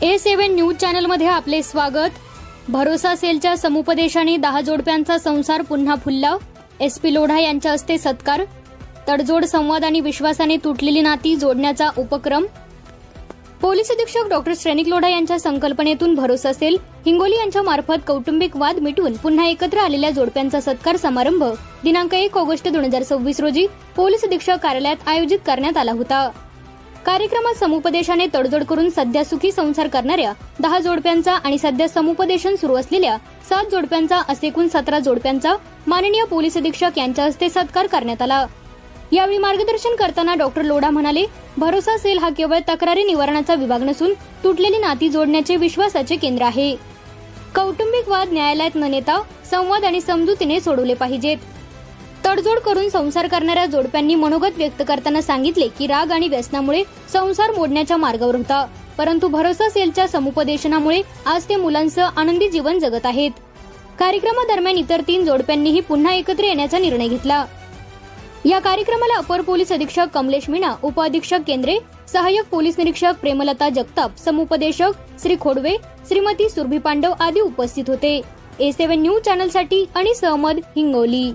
A7 news चॅनलमध्ये आपले स्वागत। भरोसा सेलच्या समुपदेशाने 10 जोडप्यांचा संसार पुन्हा फुलला। SP लोढा यांच्या हस्ते सत्कार। तडजोड संवाद आणि विश्वासाने तुटलेली नाती जोडण्याचा उपक्रम। पोलीस अधीक्षक डॉक्टर श्रेनिक लोढा यांच्या संकल्पनेतून भरोसा सेल हिंगोली यांच्या मार्फत कौटुंबिक वाद मिटवून पुन्हा एकत्र आलेल्या जोडप्यांचा सत्कार समारंभ दिनांक 1 ऑगस्ट 2026 रोजी पोलीस अधीक्षक कार्यालयात आयोजित करण्यात आला होता। कार्यक्रमात समुपदेशाने तडजोड करून सध्या सुखी संसार करणाऱ्या 10 जोडप्यांचा आणि सध्या समुपदेशन सुरू असलेल्या 7 जोडप्यांचा असे एकूण 17 जोडप्यांचा माननीय पोलीस अधीक्षक यांच्या हस्ते सत्कार करण्यात आला। यावेळी मार्गदर्शन करताना डॉक्टर लोढा म्हणाले, भरोसा सेल हा केवळ तक्रारी निवारणाचा विभाग नसून तुटलेली नाती जोडण्याचे विश्वासाचे केंद्र आहे। कौटुंबिक वाद न्यायालयात न नेता संवाद आणि समजुतीने सोडवले पाहिजेत। तडजोड करून संसार करणाऱ्या जोडप्यांनी मनोगत व्यक्त करताना सांगितले की राग आणि व्यसनामुळे संसार मोडण्याच्या मार्गावर होता, परंतु भरोसा सेलच्या समुपदेशनामुळे आज ते मुलांसह आनंदी जीवन जगत आहेत। कार्यक्रमादरम्यान इतर 3 जोडप्यांनीही पुन्हा एकत्र येण्याचा निर्णय घेतला। या कार्यक्रमाला अपर पोलीस अधीक्षक कमलेश मीना, उपअधीक्षक केंद्रे, सहाय्यक पोलीस निरीक्षक प्रेमलता जगताप, समुपदेशक श्री खोडवे, श्रीमती सुरभी पांडव आदी उपस्थित होते। A7 न्यूज चॅनलसाठी अनिस अहमद, हिंगोली।